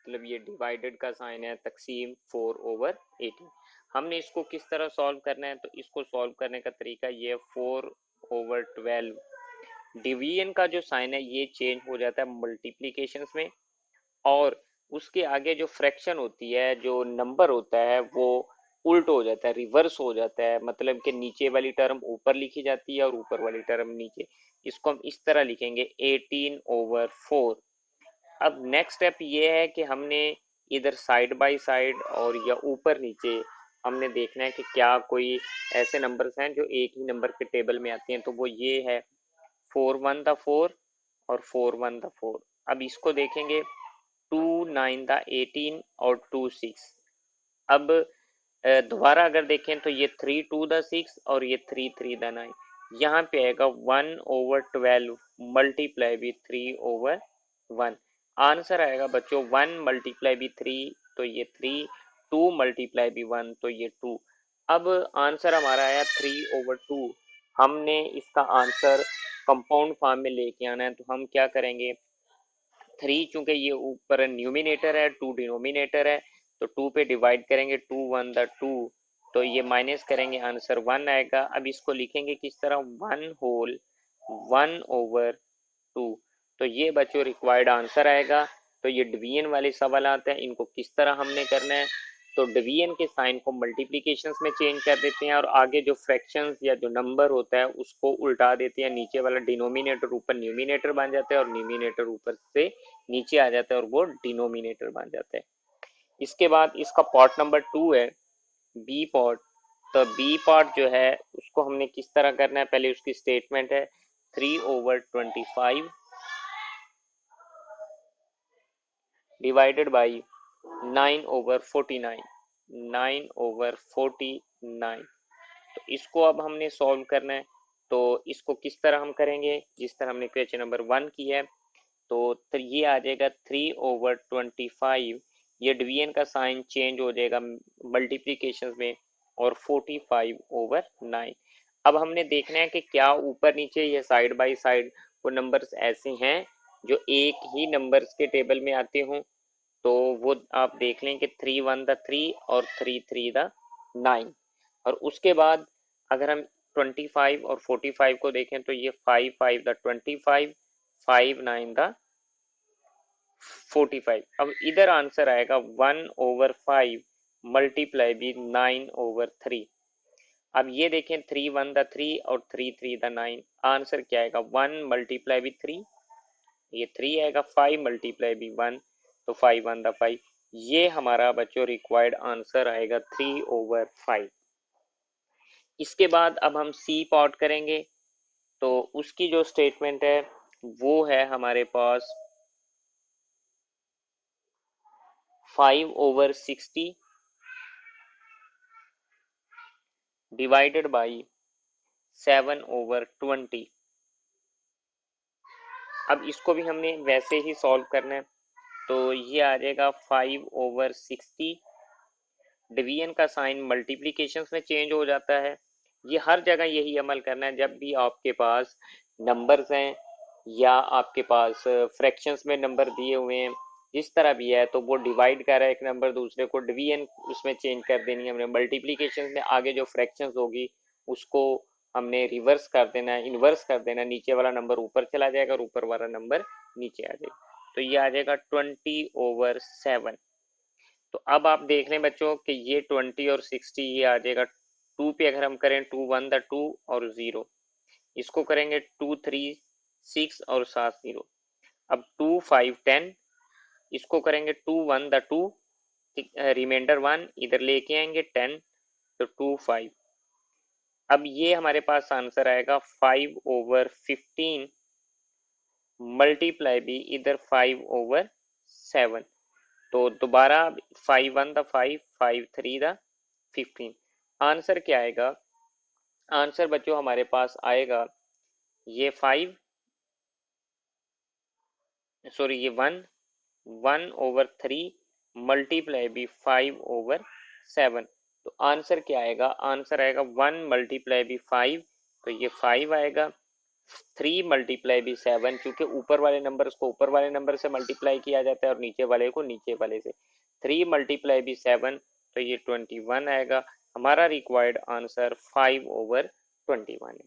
मतलब ये डिवाइडेड का साइन है, तकसीम 4/18। हमने इसको किस तरह सॉल्व करना है, तो इसको सॉल्व करने का तरीका ये 4/12। डिवीजन का जो साइन है ये चेंज हो जाता है मल्टीप्लीकेशंस में, और उसके आगे जो फ्रैक्शन होती है, जो नंबर होता है, वो उल्ट हो जाता है, रिवर्स हो जाता है। मतलब कि नीचे वाली टर्म ऊपर लिखी जाती है और ऊपर वाली टर्म नीचे। इसको हम इस तरह लिखेंगे 18/4। अब नेक्स्ट स्टेप ये है कि हमने इधर साइड बाय साइड और या ऊपर नीचे हमने देखना है कि क्या कोई ऐसे नंबर्स हैं जो एक ही नंबर के टेबल में आते हैं। तो वो ये है 4/1 और 4/4। अब इसको देखेंगे 2/9 और 2/6। अब दोबारा अगर देखें तो ये 3/2 और ये 3/3 यहाँ पे आएगा 1/12 मल्टीप्लाई भी 3/1। आंसर आएगा बच्चों 1 मल्टीप्लाई भी 3 तो ये 3, 2 मल्टीप्लाई भी 1 तो ये 2। अब आंसर हमारा आया 3/2। हमने इसका आंसर कंपाउंड फॉर्म में लेके आना है, तो हम क्या करेंगे, 3 चूंकि ये ऊपर न्यूमिनेटर है, 2 डिनोमिनेटर है, तो 2 पे डिवाइड करेंगे, 2 1 2, तो ये माइनस करेंगे, आंसर 1 आएगा। अब इसको लिखेंगे किस तरह, 1/1/2। तो ये बच्चों रिक्वायर्ड आंसर आएगा। तो ये डिवीजन वाले सवाल आते हैं, इनको किस तरह हमने करना है, तो डिवीजन के साइन को मल्टीप्लिकेशंस में चेंज कर देते हैं और आगे जो फ्रैक्शंस या जो नंबर होता है उसको उल्टा देते हैं। नीचे वाला डिनोमिनेटर ऊपर न्यूमिनेटर बन जाता है और न्यूमिनेटर ऊपर से नीचे आ जाता है और वो डिनोमिनेटर बन जाता है। इसके बाद इसका पार्ट नंबर 2 है, बी पार्ट। तो बी पार्ट जो है उसको हमने किस तरह करना है, पहले उसकी स्टेटमेंट है 3/25 डिवाइडेड बाई 9/49। 9/49। तो इसको अब हमने सॉल्व करना है। तो इसको किस तरह हम करेंगे, जिस तरह हमने क्वेश्चन नंबर 1 किया है। तो ये आ जाएगा 3/25, ये डिवीजन का साइन चेंज हो जाएगा मल्टीप्लीकेशन में, और 45/9। अब हमने देखना है कि क्या ऊपर नीचे या साइड बाय साइड वो नंबर्स ऐसे हैं जो एक ही नंबर्स के टेबल में आते हों। तो वो आप देख लें कि 3/1 और 3/3 और उसके बाद अगर हम 25 और 45 को देखें तो ये 5/5 5/9 अब इधर आंसर आएगा 1/5 मल्टीप्लाई भी 9/3। अब ये देखें 3/1 और 3/3 आंसर क्या आएगा, 1 मल्टीप्लाई भी 3, ये 3 आएगा, 5 मल्टीप्लाई भी 1 तो 5/5। ये हमारा बच्चों रिक्वायर्ड आंसर आएगा 3/5। इसके बाद अब हम सी पार्ट करेंगे। तो उसकी जो स्टेटमेंट है वो है हमारे पास 5/60 डिवाइडेड बाई 7/20। अब इसको भी हमने वैसे ही सॉल्व करना है। तो ये आ जाएगा 5/60, डिवीजन का साइन मल्टीप्लिकेशंस में चेंज हो जाता है। ये हर जगह यही अमल करना है, जब भी आपके पास नंबर्स हैं या आपके पास फ्रैक्शंस में नंबर दिए हुए हैं, जिस तरह भी है, तो वो डिवाइड कर रहा है एक नंबर दूसरे को, डिवीजन उसमें चेंज कर देनी है हमने, मल्टीप्लिकेशन में आगे जो फ्रैक्शंस होगी उसको हमने रिवर्स कर देना है, इन्वर्स कर देना है, नीचे वाला नंबर ऊपर चला जाएगा और ऊपर वाला नंबर नीचे आ जाएगा। तो ये आ जाएगा 20/7। तो अब आप देख लें बच्चों कि ये 20 और 60 ये आ जाएगा 2 पे, अगर हम करें 2/1 और 0, इसको करेंगे 2 3 6 और 7 0। अब 2 5 10, इसको करेंगे 2/1 रिमाइंडर 1 इधर लेके आएंगे 10 तो 2 5। अब ये हमारे पास आंसर आएगा 5/15 मल्टीप्लाई भी इधर 5/7। तो दोबारा 5/1 5 3 आंसर क्या आएगा, आंसर बच्चों हमारे पास आएगा ये 5, सॉरी ये 1/3 मल्टीप्लाई भी 5/7। तो आंसर क्या आएगा, आंसर आएगा 1 मल्टीप्लाई भी 5, तो ये 5 आएगा, 3 मल्टीप्लाई भी 7, क्योंकि ऊपर वाले नंबर को ऊपर वाले नंबर से मल्टीप्लाई किया जाता है और नीचे वाले को नीचे वाले से। 3 मल्टीप्लाई भी 7, तो ये 21 आएगा। हमारा रिक्वायर्ड आंसर 5/21 है।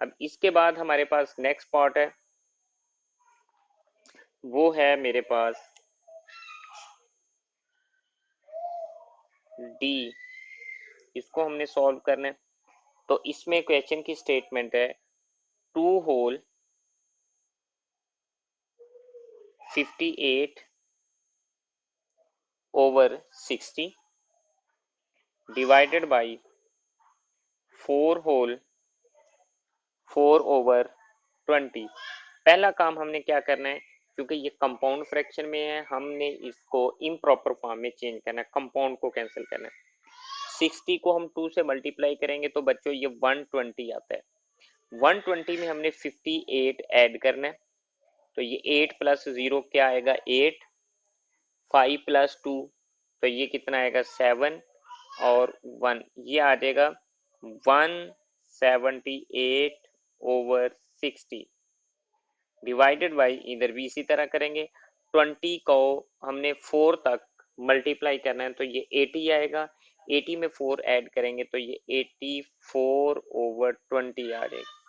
अब इसके बाद हमारे पास नेक्स्ट पार्ट है, वो है मेरे पास डी। इसको हमने सॉल्व करना है। तो इसमें क्वेश्चन की स्टेटमेंट है 2 होल 58/60 डिवाइडेड बाई 4 होल 4/20। पहला काम हमने क्या करना है, क्योंकि ये कंपाउंड फ्रैक्शन में है, हमने इसको इम्प्रॉपर फॉर्म में चेंज करना है, कंपाउंड को कैंसिल करना है। 60 को हम 2 से मल्टीप्लाई करेंगे तो बच्चों ये 120 आता है। 120 में हमने 58 ऐड करना है, तो ये 8 प्लस 0 क्या आएगा 8, 5 प्लस 2 तो ये कितना आएगा 7 और 1, ये आ जाएगा 178/60 डिवाइडेड बाई, इधर भी इसी तरह करेंगे। 20 को हमने 4 तक मल्टीप्लाई करना है तो ये 80 आएगा। 80 में 4 ऐड करेंगे तो ये 84/20 आ जाएगा।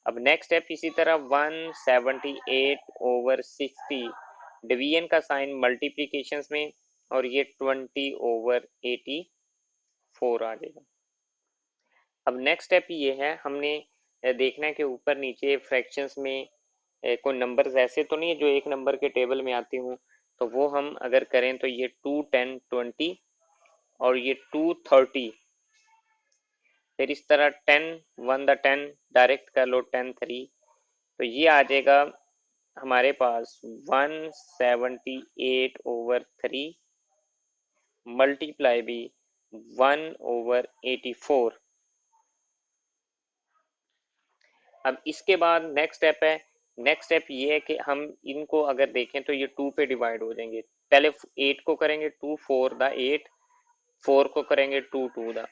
अब नेक्स्ट स्टेप इसी तरह 178/60 डिवीजन का साइन मल्टीप्लीकेशंस में, और ये 20/84 आ जाएगा। अब नेक्स्ट स्टेप ये है, हमने देखना है कि ऊपर नीचे फ्रैक्शंस में कोई नंबर्स ऐसे तो नहीं है जो एक नंबर के टेबल में आती हूँ, तो वो हम अगर करें तो ये 2 10 20 और ये 2 30, फिर इस तरह 10 1 द 10 डायरेक्ट कर लो 10 3, तो ये आ जाएगा हमारे पास 178/3 मल्टीप्लाई भी 1/84। अब इसके बाद नेक्स्ट स्टेप है, नेक्स्ट स्टेप ये है कि हम इनको अगर देखें तो ये 2 पे डिवाइड हो जाएंगे। पहले 8 को करेंगे 2 4 द 8, 4 को करेंगे 2 2 द।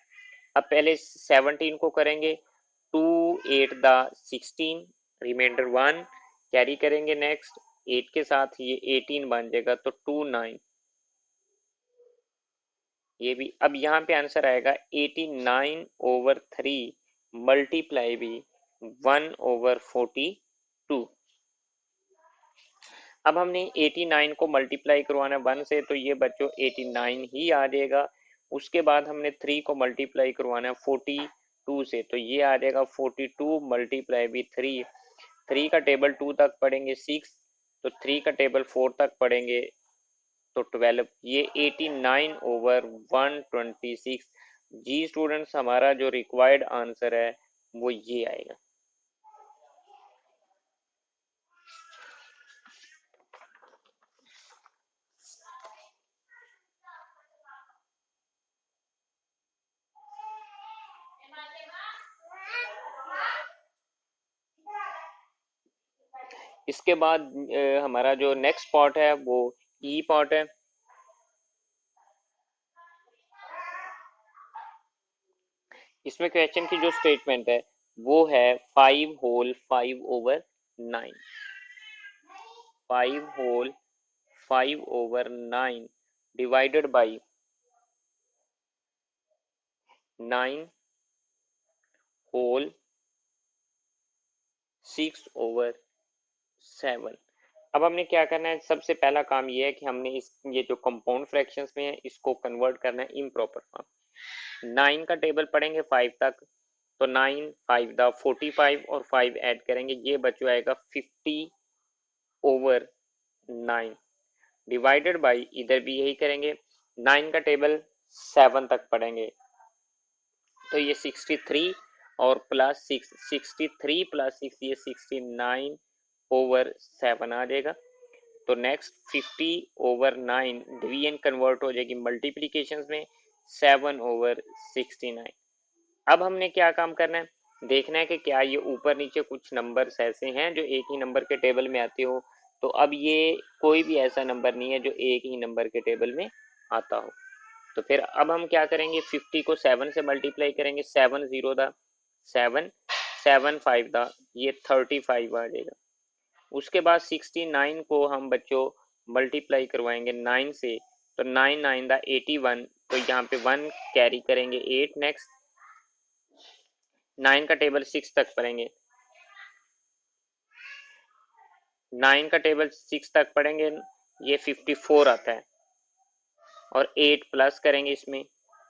अब पहले 17 को करेंगे 2 8 द 16, रिमाइंडर 1 कैरी करेंगे। नेक्स्ट 8 के साथ ये 18 बन जाएगा तो 2 9, ये भी। अब यहाँ पे आंसर आएगा 89/3 मल्टीप्लाई भी 1/42। अब हमने 89 को मल्टीप्लाई करवाना 1 से, तो ये बच्चों 89 ही आ जाएगा। उसके बाद हमने 3 को मल्टीप्लाई करवाना 42 से, तो ये आ जाएगा 42 मल्टीप्लाई भी 3। 3 का टेबल 2 तक पढ़ेंगे 6, तो 3 का टेबल 4 तक पढ़ेंगे तो 12, ये 89/126। जी स्टूडेंट्स, हमारा जो रिक्वायर्ड आंसर है वो ये आएगा। इसके बाद हमारा जो नेक्स्ट पार्ट है वो ई पार्ट है। इसमें क्वेश्चन की जो स्टेटमेंट है वो है 5 whole 5/9, 5 whole 5/9 divided by 9 whole 6/7। अब हमने क्या करना है, सबसे पहला काम ये है कि हमने ये जो कंपाउंड फ्रैक्शंस में है इसको कन्वर्ट करना है इम्प्रॉपर फॉर्म। 9 का टेबल पढ़ेंगे 5 तक, तो 9 5 द 45 और 5 ऐड करेंगे, ये बच्चों आएगा 50/9 डिवाइडेड बाई, इधर भी यही करेंगे। 9 का टेबल 7 तक पढ़ेंगे, तो ये 63 और प्लस 6, 63 प्लस 6 ये 69/7 आ जाएगा। तो नेक्स्ट 50/9 डिवीजन कन्वर्ट हो जाएगी मल्टीप्लीकेशंस में 7/69। अब हमने क्या काम करना है, देखना है कि क्या ये ऊपर नीचे कुछ नंबर्स ऐसे हैं जो एक ही नंबर के टेबल में आते हो। तो अब ये कोई भी ऐसा नंबर नहीं है जो एक ही नंबर के टेबल में आता हो। तो फिर अब हम क्या करेंगे, 50 को 7 से मल्टीप्लाई करेंगे, 7 0 द 7, 7 5 था, ये 35 आ जाएगा। उसके बाद 69 को हम बच्चों मल्टीप्लाई करवाएंगे 9 से, तो 9 9 दा 81, तो यहाँ पे 1 कैरी करेंगे 8। नेक्स्ट 9 का टेबल 6 तक पढ़ेंगे, 9 का टेबल 6 तक पढ़ेंगे, ये 54 आता है। और 8 प्लस करेंगे इसमें,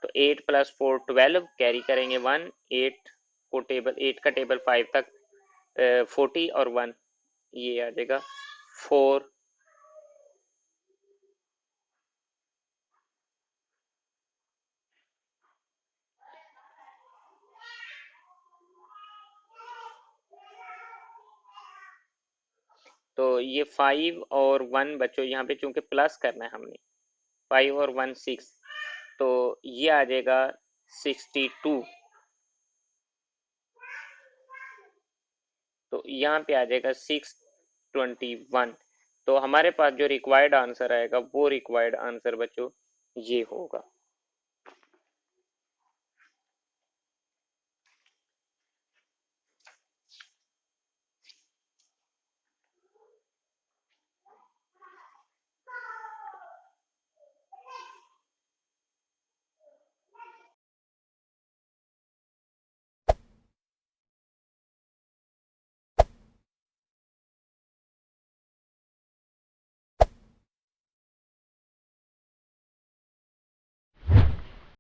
तो 8 + 4 12, कैरी करेंगे 1, 8 को टेबल 8 का टेबल 5 तक 40 और 1, ये आ जाएगा 4। तो ये 5 और 1 बच्चों यहाँ पे चूंकि प्लस करना है हमने, 5 और 1 6, तो ये आ जाएगा 62। तो यहाँ पे आ जाएगा 621। तो हमारे पास जो रिक्वायर्ड आंसर आएगा वो रिक्वायर्ड आंसर बच्चों ये होगा।